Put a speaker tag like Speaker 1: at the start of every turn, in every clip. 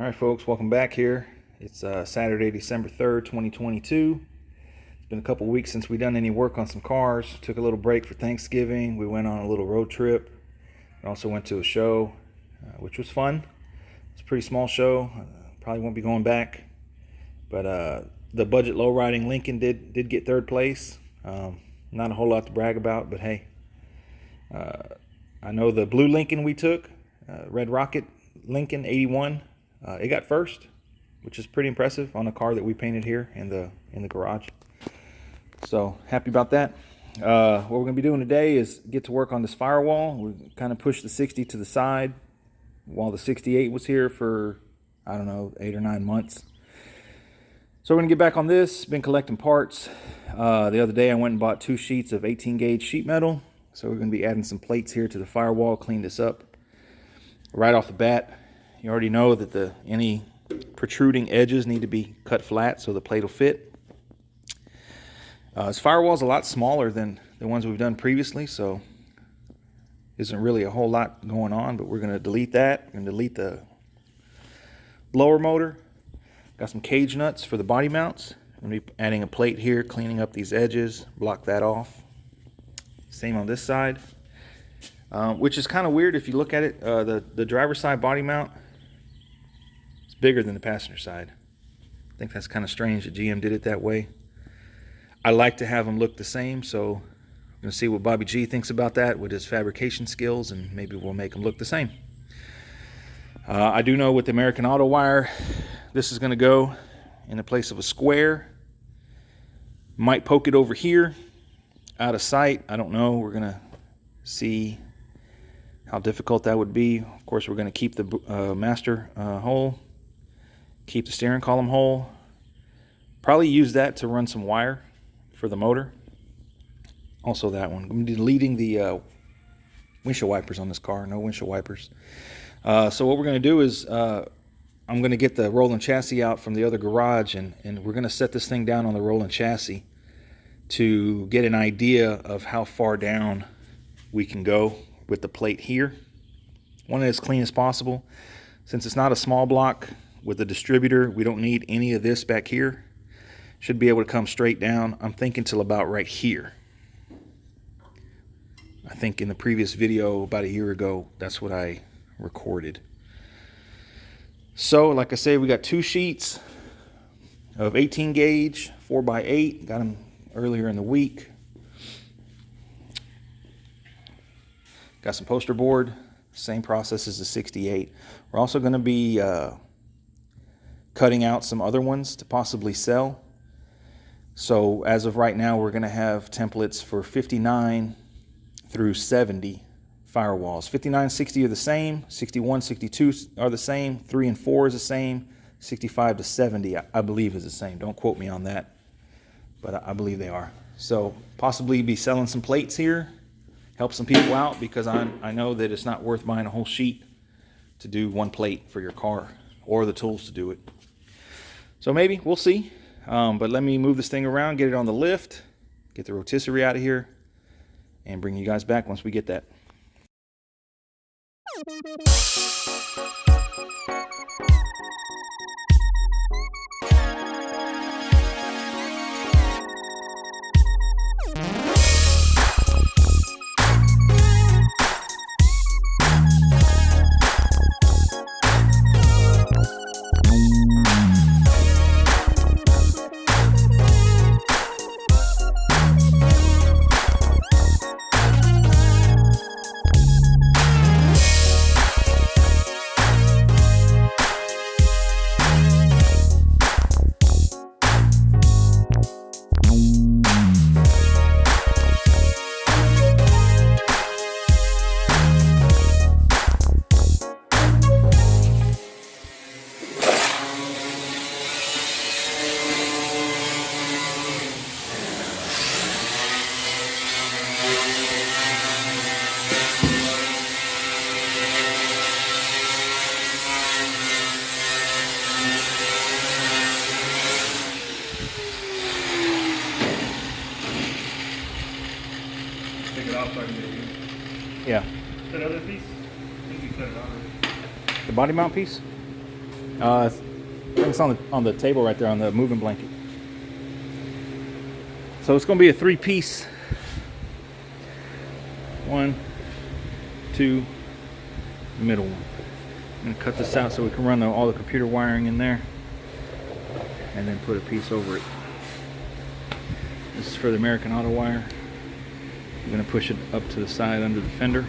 Speaker 1: Alright folks, welcome back here. It's Saturday, December 3rd, 2022. It's been a couple weeks since we've done any work on some cars. Took a little break for Thanksgiving. We went on a little road trip. We also went to a show, which was fun. It's a pretty small show. Probably won't be going back. But the budget low riding Lincoln did get third place. Not a whole lot to brag about, but hey. I know the blue Lincoln we took, Red Rocket Lincoln 81, it got first, which is pretty impressive on a car that we painted here in the garage. So happy about that. What we're going to be doing today is get to work on this firewall. We kind of pushed the 60 to the side while the 68 was here for, I don't know, 8 or 9 months. So we're going to get back on this. Been collecting parts. The other day I went and bought 2 sheets of 18 gauge sheet metal. So we're going to be adding some plates here to the firewall, clean this up. Right off the bat, you already know that any protruding edges need to be cut flat so the plate will fit. This firewall is a lot smaller than the ones we've done previously, so isn't really a whole lot going on, but we're going to delete that. We're going to delete the blower motor. Got some cage nuts for the body mounts. I'm going to be adding a plate here, cleaning up these edges, block that off. Same on this side, which is kind of weird if you look at it. The driver's side body mount is bigger than the passenger side. I think that's kind of strange that GM did it that way. I like to have them look the same, so I'm going to see what Bobby G thinks about that with his fabrication skills, and maybe we'll make them look the same. I do know with the American Auto Wire, this is going to go in the place of a square. Might poke it over here. Out of sight, I don't know. We're gonna see how difficult that would be. Of course, we're gonna keep the master hole, keep the steering column hole, probably use that to run some wire for the motor. Also that one. I'm deleting the windshield wipers on this car. No windshield wipers. So what we're gonna do is I'm gonna get the rolling chassis out from the other garage, and we're gonna set this thing down on the rolling chassis to get an idea of how far down we can go with the plate here. Want it as clean as possible. Since it's not a small block with the distributor, we don't need any of this back here. Should be able to come straight down. I'm thinking till about right here. I think in the previous video about a year ago, that's what I recorded. So like I say, we got 2 sheets of 18 gauge 4x8. Got them earlier in the week. Got some poster board, same process as the 68. We're also going to be cutting out some other ones to possibly sell. So as of right now, we're going to have templates for 59 through 70 firewalls. 59, 60 are the same, 61, 62 are the same, 3 and 4 is the same, 65 to 70 I believe is the same. Don't quote me on that, but I believe they are. So possibly be selling some plates here, help some people out, because I know that it's not worth buying a whole sheet to do 1 plate for your car or the tools to do it. So maybe, we'll see. But let me move this thing around, get it on the lift, get the rotisserie out of here, and bring you guys back once we get that.
Speaker 2: out so I can get it.
Speaker 1: Yeah.
Speaker 2: That other piece? I think you cut it already.
Speaker 1: The body mount piece? I think it's on the table right there on the moving blanket. So it's going to be a 3-piece. 1, 2, middle one. I'm going to cut this out so we can run all the computer wiring in there, and then put a piece over it. This is for the American Auto wire. I'm going to push it up to the side under the fender.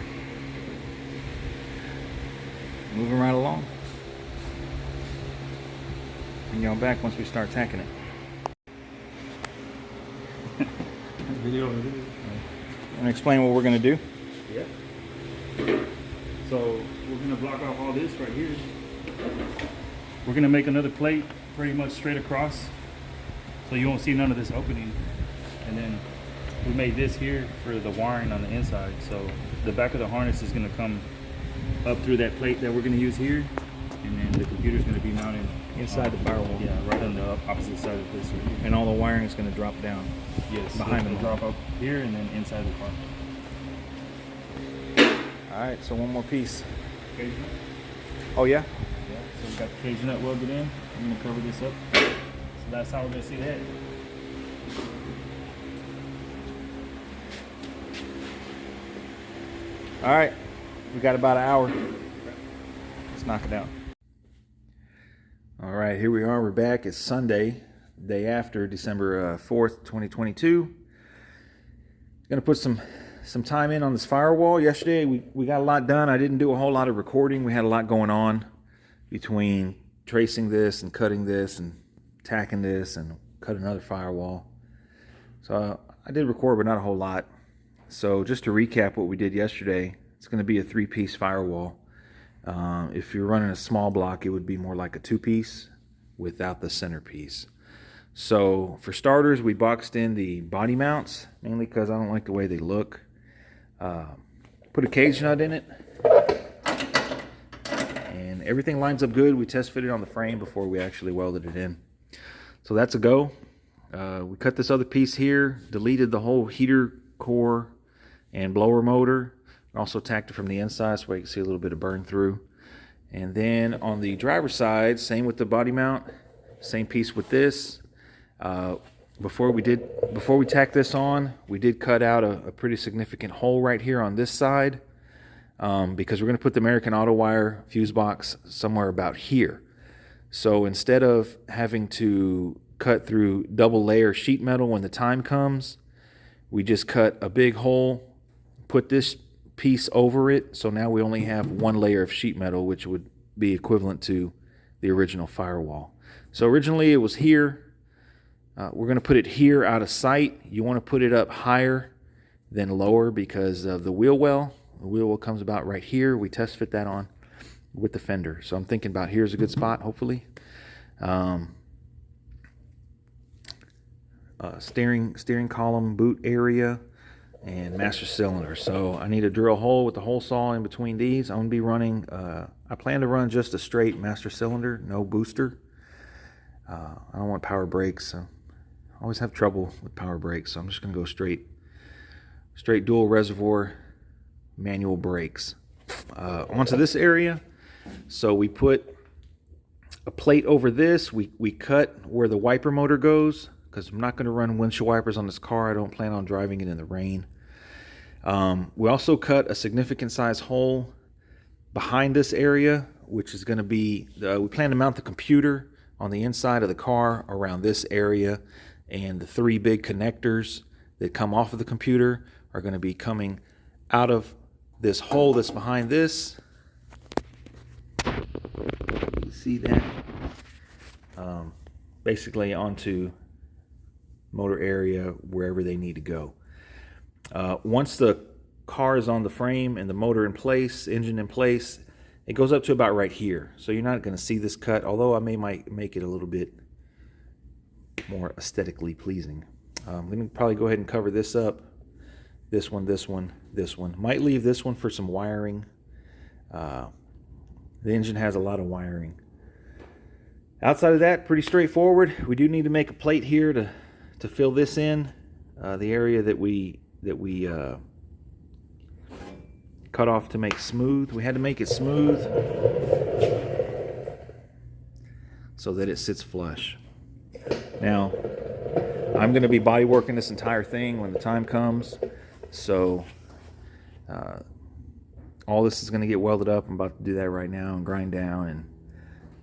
Speaker 1: Moving right along. And y'all back once we start tacking it.
Speaker 2: Video.
Speaker 1: Want to explain what we're going to do?
Speaker 2: Yeah. So we're gonna block off all this right here. We're gonna make another plate pretty much straight across, so you won't see none of this opening. And then we made this here for the wiring on the inside. So the back of the harness is gonna come up through that plate that we're gonna use here, and then the computer's gonna be mounted
Speaker 1: Inside the firewall.
Speaker 2: Yeah, right on the opposite side of this right here.
Speaker 1: And all the wiring is going to drop down.
Speaker 2: Yes,
Speaker 1: behind
Speaker 2: the
Speaker 1: the
Speaker 2: drop up here and then inside the car.
Speaker 1: Alright, so one more piece.
Speaker 2: Cage nut.
Speaker 1: Oh yeah?
Speaker 2: Yeah, so we got the cage nut welded in. I'm gonna cover this up. So that's how we're gonna see that.
Speaker 1: Alright, we got about an hour. Let's knock it out. Alright, here we are. We're back. It's Sunday, day after December 4th, 2022. Gonna put some time in on this firewall. Yesterday we got a lot done. I didn't do a whole lot of recording. We had a lot going on between tracing this and cutting this and tacking this and cut another firewall. So I did record, but not a whole lot. So just to recap what we did yesterday, it's going to be a 3-piece firewall. If you're running a small block, it would be more like a 2-piece without the centerpiece. So for starters, we boxed in the body mounts, mainly because I don't like the way they look. Put a cage nut in it, and everything lines up good. We test fitted on the frame before we actually welded it in. So that's a go. We cut this other piece here, deleted the whole heater core and blower motor. Also tacked it from the inside so you can see a little bit of burn through. And then on the driver's side, same with the body mount, same piece with this. Before we tacked this on, we did cut out a pretty significant hole right here on this side, because we're going to put the American Auto wire fuse box somewhere about here. So instead of having to cut through double layer sheet metal when the time comes, we just cut a big hole, put this piece over it, so now we only have one layer of sheet metal, which would be equivalent to the original firewall. So originally it was here. We're going to put it here out of sight. You want to put it up higher than lower because of the wheel well. The wheel well comes about right here. We test fit that on with the fender. So I'm thinking about here's a good spot, hopefully. Steering column, boot area, and master cylinder. So I need to drill a hole with the hole saw in between these. I'm going to be running, I plan to run just a straight master cylinder, no booster. I don't want power brakes. So I always have trouble with power brakes, so I'm just going to go straight dual reservoir manual brakes. Onto this area. So we put a plate over this. We cut where the wiper motor goes, because I'm not going to run windshield wipers on this car. I don't plan on driving it in the rain. We also cut a significant size hole behind this area, which is going to be, we plan to mount the computer on the inside of the car around this area, and the 3 big connectors that come off of the computer are going to be coming out of this hole that's behind this. You see that? Basically onto motor area, wherever they need to go. Once the car is on the frame and the motor in place, engine in place, it goes up to about right here. So you're not going to see this cut, although I might make it a little bit more aesthetically pleasing. I'm going to probably go ahead and cover this up. This one, this one, this one. Might leave this one for some wiring. The engine has a lot of wiring. Outside of that, pretty straightforward. We do need to make a plate here to fill this in, the area that we cut off to make smooth. We had to make it smooth so that it sits flush. Now, I'm going to be body working this entire thing when the time comes, so all this is going to get welded up. I'm about to do that right now and grind down, and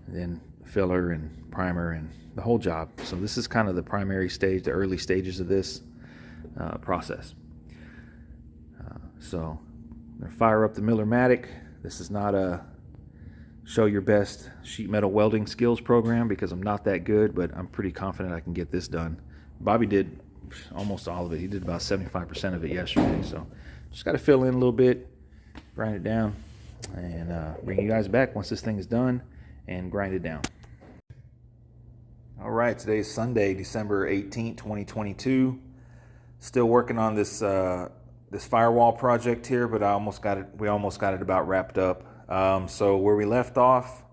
Speaker 1: then filler and primer and the whole job. So this is kind of the primary stage, the early stages of this process. So I'm going to fire up the Miller-Matic. This is not a show your best sheet metal welding skills program because I'm not that good, but I'm pretty confident I can get this done. Bobby did almost all of it. He did about 75% of it yesterday. So just got to fill in a little bit, grind it down, and bring you guys back once this thing is done and grind it down. All right, today is Sunday, December 18th, 2022. Still working on this this firewall project here, but we almost got it about wrapped up. So where we left off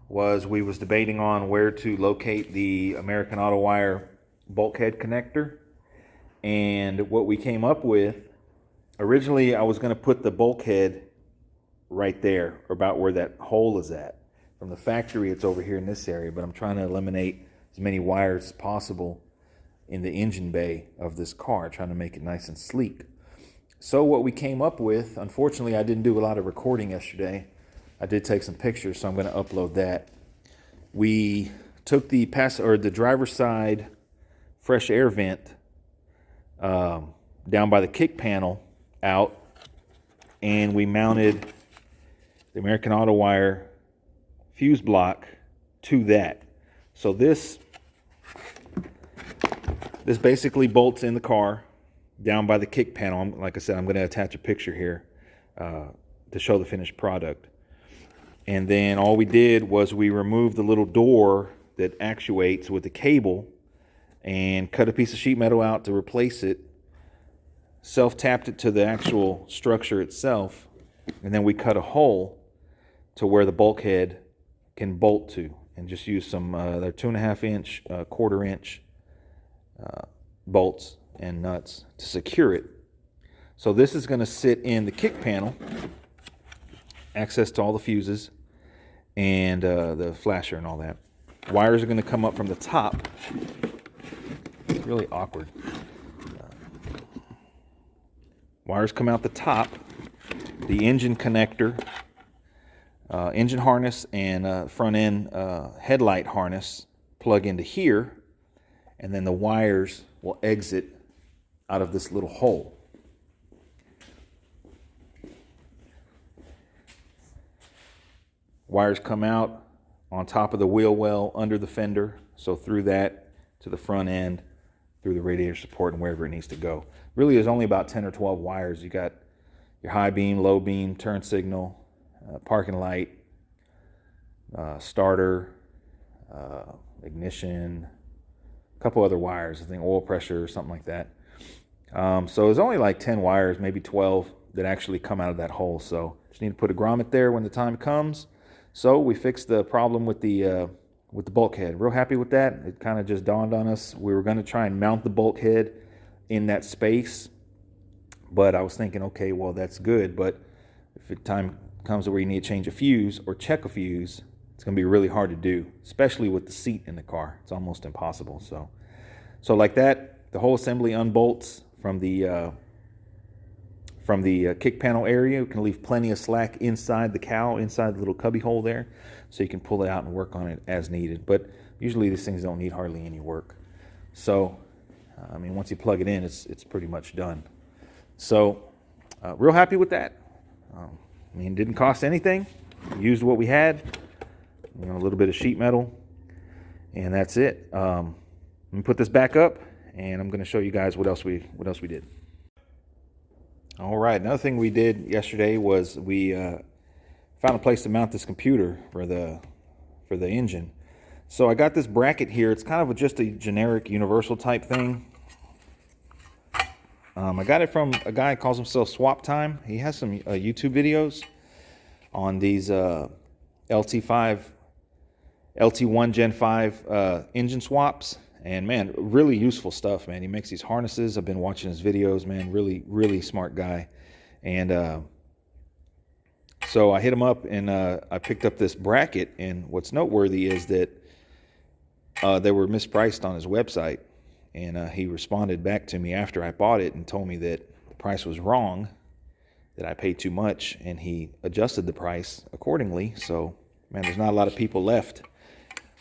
Speaker 1: was we was debating on where to locate the American Auto Wire bulkhead connector. And what we came up with, originally I was going to put the bulkhead right there, about where that hole is at. From the factory, it's over here in this area, but I'm trying to eliminate as many wires as possible in the engine bay of this car, trying to make it nice and sleek. So what we came up with, unfortunately I didn't do a lot of recording yesterday. I did take some pictures, so I'm going to upload that. We took the driver's side fresh air vent down by the kick panel out, and we mounted the American Auto Wire fuse block to that. So this basically bolts in the car down by the kick panel. Like I said, I'm going to attach a picture here to show the finished product. And then all we did was we removed the little door that actuates with the cable and cut a piece of sheet metal out to replace it, self-tapped it to the actual structure itself, and then we cut a hole to where the bulkhead can bolt to, and just use some they're 2.5 inch, 1/4 inch bolts and nuts to secure it. So this is going to sit in the kick panel, access to all the fuses and the flasher and all that. Wires are going to come up from the top. It's really awkward. Wires come out the top. The engine connector, engine harness, and front end headlight harness plug into here, and then the wires will exit out of this little hole. Wires come out on top of the wheel well under the fender, so through that to the front end, through the radiator support and wherever it needs to go. Really, there's only about 10 or 12 wires. You got your high beam, low beam, turn signal, parking light, starter, ignition, a couple other wires, I think oil pressure or something like that. So there's only like 10 wires, maybe 12 that actually come out of that hole. So just need to put a grommet there when the time comes. So we fixed the problem with the bulkhead. Real happy with that. It kind of just dawned on us. We were going to try and mount the bulkhead in that space, but I was thinking, okay, well, that's good, but if the time comes where you need to change a fuse or check a fuse, it's going to be really hard to do, especially with the seat in the car. It's almost impossible. So like that, the whole assembly unbolts from the kick panel area. You can leave plenty of slack inside the cowl, inside the little cubby hole there, so you can pull it out and work on it as needed. But usually these things don't need hardly any work. So, I mean, once you plug it in, it's pretty much done. So, real happy with that. I mean, it didn't cost anything. We used what we had, a little bit of sheet metal, and that's it. Let me put this back up, and I'm going to show you guys what else we did. All right, another thing we did yesterday was we found a place to mount this computer for the engine. So I got this bracket here. It's kind of just a generic universal type thing. I got it from a guy who calls himself Swap Time. He has some YouTube videos on these LT1 Gen 5 engine swaps. And man, really useful stuff, man. He makes these harnesses. I've been watching his videos, man. Really, really smart guy. And so I hit him up and I picked up this bracket. And what's noteworthy is that they were mispriced on his website, and he responded back to me after I bought it and told me that the price was wrong, that I paid too much, and he adjusted the price accordingly. So, man, there's not a lot of people left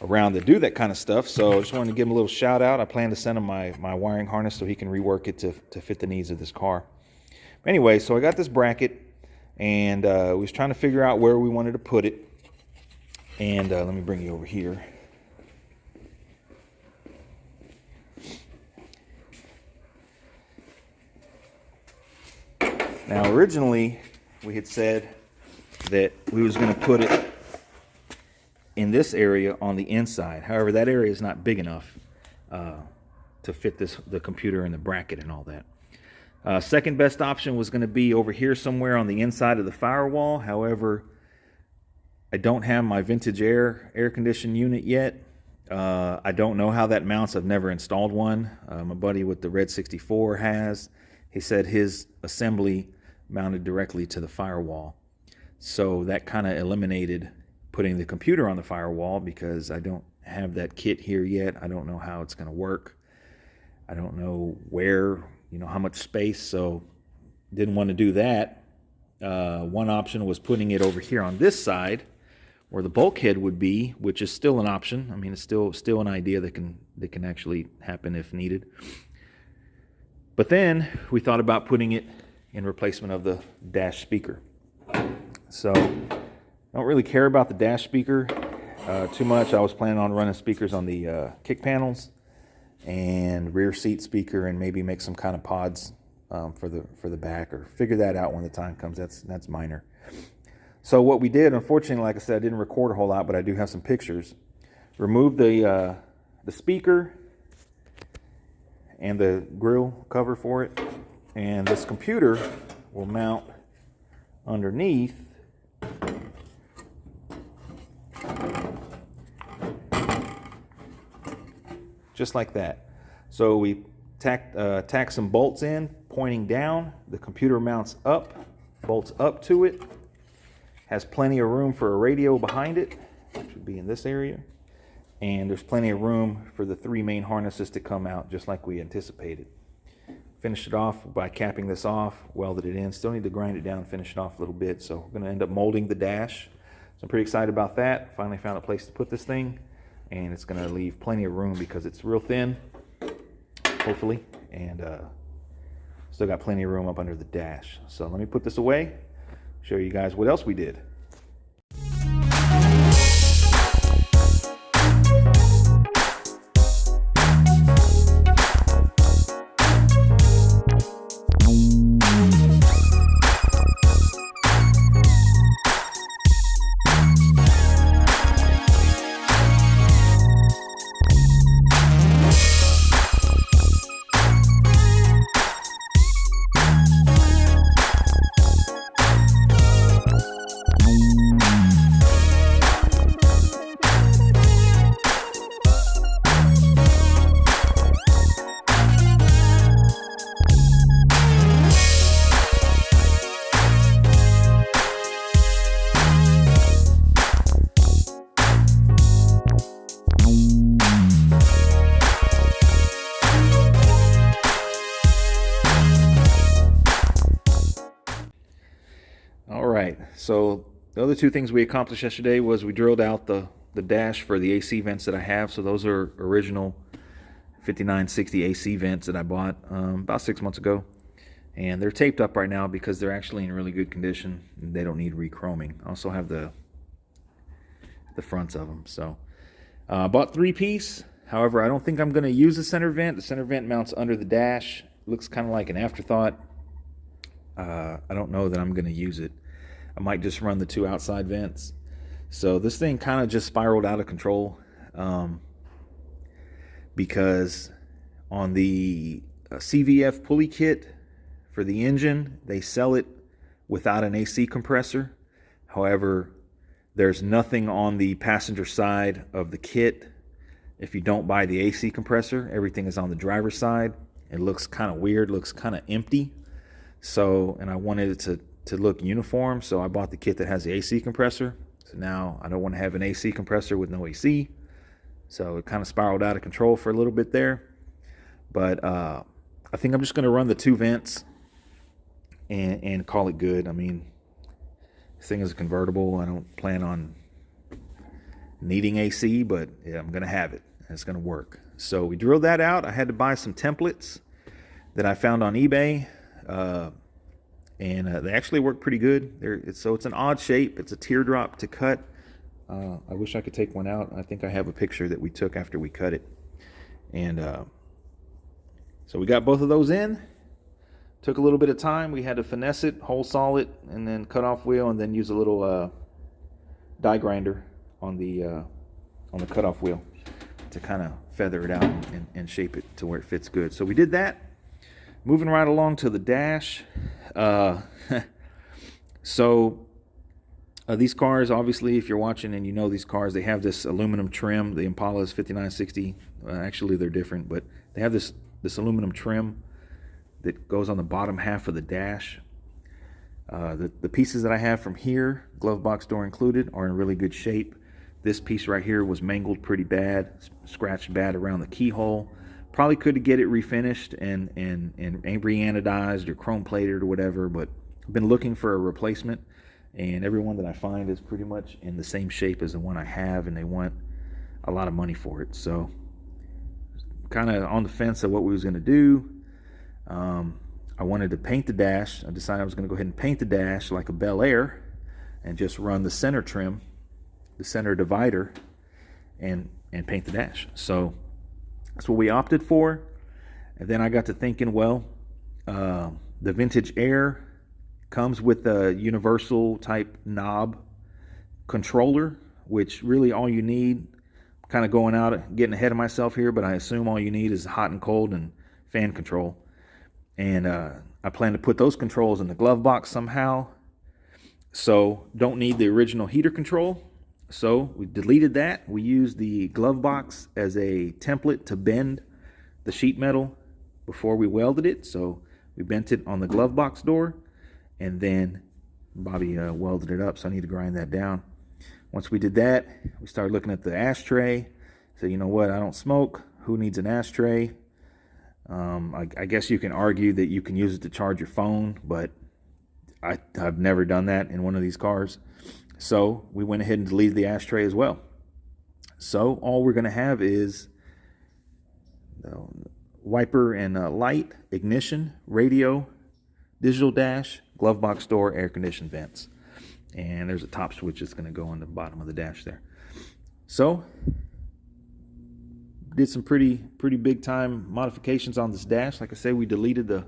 Speaker 1: around to do that kind of stuff. So I just wanted to give him a little shout out. I plan to send him my wiring harness so he can rework it to fit the needs of this car. Anyway, so I got this bracket, and we was trying to figure out where we wanted to put it. And let me bring you over here. Now, originally, we had said that we was going to put it in this area on the inside. However, that area is not big enough to fit the computer and the bracket and all that. Second best option was going to be over here somewhere on the inside of the firewall. However, I don't have my vintage air conditioning unit yet. I don't know how that mounts. I've never installed one. My buddy with the Red 64 has. He said his assembly mounted directly to the firewall. So that kind of eliminated putting the computer on the firewall, because I don't have that kit here yet. I don't know how it's going to work. I don't know where, how much space, so didn't want to do that. One option was putting it over here on this side where the bulkhead would be, which is still an option. I mean, it's still an idea that can actually happen if needed. But then we thought about putting it in replacement of the dash speaker. So I don't really care about the dash speaker too much. I was planning on running speakers on the kick panels and rear seat speaker, and maybe make some kind of pods for the back, or figure that out when the time comes. That's minor. So what we did, unfortunately, like I said, I didn't record a whole lot, but I do have some pictures. Remove the speaker and the grill cover for it, and this computer will mount underneath just like that. So we tack some bolts in pointing down. The computer mounts up, bolts up to it, has plenty of room for a radio behind it, which would be in this area. And there's plenty of room for the 3 main harnesses to come out just like we anticipated. Finished it off by capping this off, welded it in. Still need to grind it down, finish it off a little bit. So we're going to end up molding the dash. So I'm pretty excited about that. Finally found a place to put this thing, and it's going to leave plenty of room because it's real thin, hopefully, and still got plenty of room up under the dash. So let me put this away, show you guys what else we did. So the other 2 things we accomplished yesterday was we drilled out the dash for the AC vents that I have. So those are original 5960 AC vents that I bought about 6 months ago. And they're taped up right now because they're actually in really good condition and they don't need re-chroming. I also have the fronts of them. So I bought 3-piece. However, I don't think I'm going to use the center vent. The center vent mounts under the dash. It looks kind of like an afterthought. I don't know that I'm going to use it. I might just run the 2 outside vents. So this thing kind of just spiraled out of control because on the CVF pulley kit for the engine, they sell it without an AC compressor. However, there's nothing on the passenger side of the kit. If you don't buy the AC compressor, everything is on the driver's side. It looks kind of weird, looks kind of empty. So, and I wanted it to look uniform, so I bought the kit that has the AC compressor. So now I don't want to have an AC compressor with no AC. So it kind of spiraled out of control for a little bit there. But I think I'm just going to run the 2 vents and call it good. I mean, this thing is a convertible. I don't plan on needing AC, but yeah, I'm going to have it. And it's going to work. So we drilled that out. I had to buy some templates that I found on eBay. And they actually work pretty good. So it's an odd shape. It's a teardrop to cut. I wish I could take one out. I think I have a picture that we took after we cut it. And so we got both of those in. Took a little bit of time. We had to finesse it, hole saw it, and then cut off wheel, and then use a little die grinder on the cutoff wheel to kind of feather it out and shape it to where it fits good. So we did that. Moving right along to the dash. These cars, obviously, if you're watching and you know these cars, they have this aluminum trim. The Impala is 5960. Actually, they're different, but they have this aluminum trim that goes on the bottom half of the dash. The pieces that I have from here, glove box door included, are in really good shape. This piece right here was mangled pretty bad, scratched bad around the keyhole. Probably could get it refinished and re-anodized or chrome plated or whatever, but I've been looking for a replacement, and every one that I find is pretty much in the same shape as the one I have, and they want a lot of money for it. So kind of on the fence of what we was going to do. I wanted to paint the dash. I decided I was going to go ahead and paint the dash like a Bel Air and just run the center trim, the center divider, and paint the dash. So that's what we opted for. And then I got to thinking, well, the Vintage Air comes with a universal type knob controller, which really all you need, kind of going out, getting ahead of myself here, but I assume all you need is hot and cold and fan control. And I plan to put those controls in the glove box somehow. So don't need the original heater control. So we deleted that. We used the glove box as a template to bend the sheet metal before we welded it. So we bent it on the glove box door, and then Bobby welded it up. So I need to grind that down. Once we did that, we started looking at the ashtray. So you know what? I don't smoke. Who needs an ashtray? I guess you can argue that you can use it to charge your phone, but I've never done that in one of these cars. So we went ahead and deleted the ashtray as well. So all we're going to have is the wiper and light, ignition, radio, digital dash, glove box door, air conditioned vents. And there's a top switch that's going to go on the bottom of the dash there. So did some pretty big time modifications on this dash. Like I said, we deleted the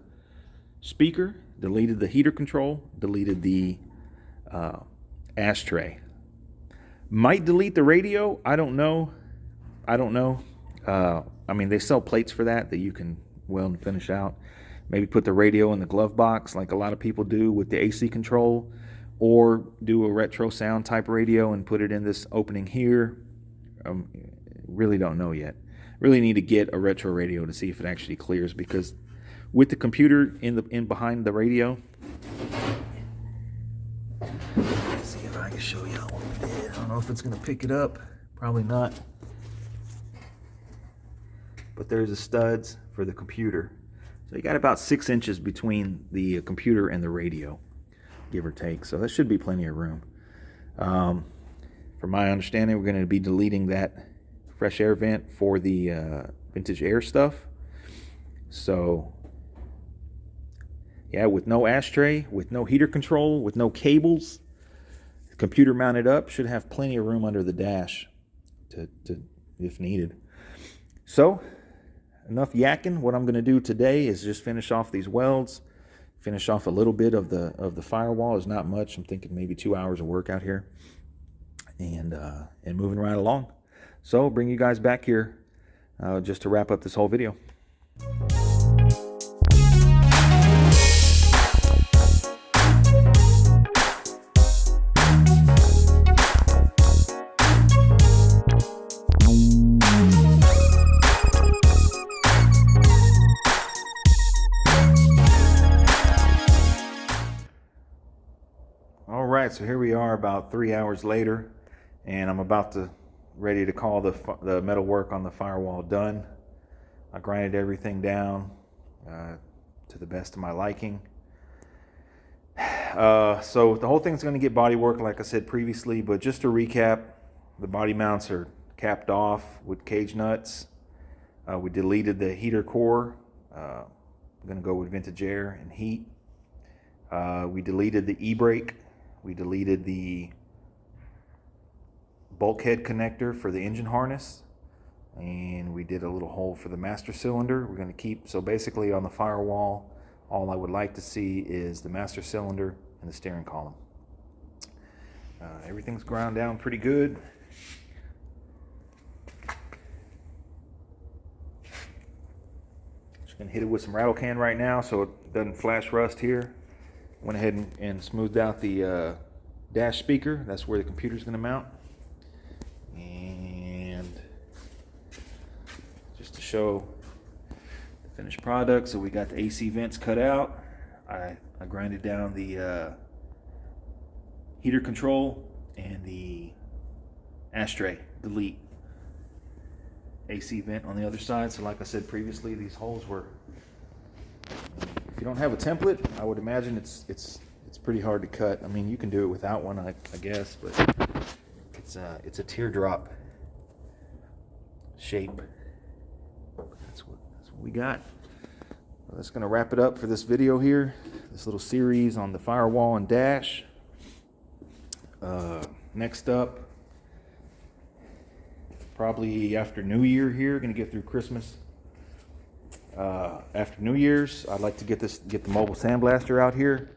Speaker 1: speaker, deleted the heater control, deleted the ashtray. Might delete the radio. I don't know. I mean, they sell plates for that you can weld and finish out. Maybe put the radio in the glove box like a lot of people do with the AC control, or do a retro sound type radio and put it in this opening here. Really don't know yet. Really need to get a retro radio to see if it actually clears, because with the computer in behind the radio. Let's see if I can show you what we did. I don't know if it's going to pick it up. Probably not. But there's the studs for the computer. So you got about 6 inches between the computer and the radio, give or take. So that should be plenty of room. From my understanding, we're going to be deleting that fresh air vent for the Vintage Air stuff. So yeah, with no ashtray, with no heater control, with no cables, computer mounted up, should have plenty of room under the dash to if needed. So enough yakking. What I'm going to do today is just finish off these welds, finish off a little bit of the firewall. It's not much. I'm thinking maybe 2 hours of work out here, and moving right along. So bring you guys back here just to wrap up this whole video. All right, so here we are about 3 hours later, and I'm about to ready to call the metal work on the firewall done. I grinded everything down to the best of my liking. So the whole thing's going to get body work, like I said previously, but just to recap, the body mounts are capped off with cage nuts. We deleted the heater core. I'm going to go with vintage air and heat. We deleted the e-brake. We deleted the bulkhead connector for the engine harness. And we did a little hole for the master cylinder. We're going to keep, so basically on the firewall, all I would like to see is the master cylinder and the steering column. Everything's ground down pretty good. Just gonna hit it with some rattle can right now so it doesn't flash rust here. Went ahead and smoothed out the dash speaker. That's where the computer's gonna mount. And just to show the finished product, so we got the AC vents cut out. I grinded down the heater control and the ashtray delete. AC vent on the other side. So like I said previously, these holes were, if you don't have a template, I would imagine it's pretty hard to cut. I mean, you can do it without one, I guess, but it's a teardrop shape. That's what we got. Well, that's gonna wrap it up for this video here. This little series on the firewall and dash. Next up, probably after New Year here, gonna get through Christmas. After New Year's, I'd like to get the mobile sandblaster out here.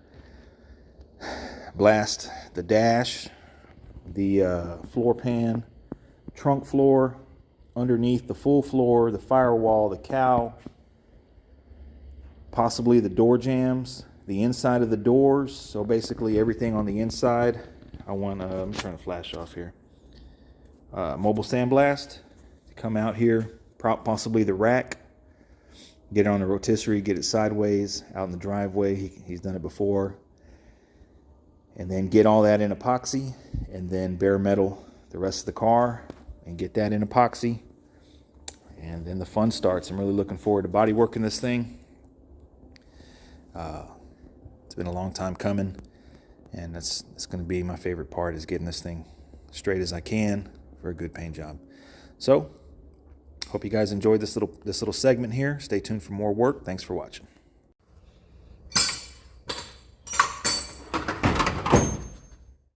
Speaker 1: Blast the dash, the floor pan, trunk floor, underneath the full floor, the firewall, the cowl, possibly the door jambs, the inside of the doors. So basically everything on the inside. I want, I'm trying to flash off here. Mobile sandblast to come out here, possibly the rack, get it on the rotisserie, get it sideways out in the driveway. He's done it before. And then get all that in epoxy, and then bare metal the rest of the car and get that in epoxy. And then the fun starts. I'm really looking forward to body working this thing. It's been a long time coming, and that's going to be my favorite part, is getting this thing straight as I can for a good paint job. So hope you guys enjoyed this little segment here. Stay tuned for more work. Thanks for watching.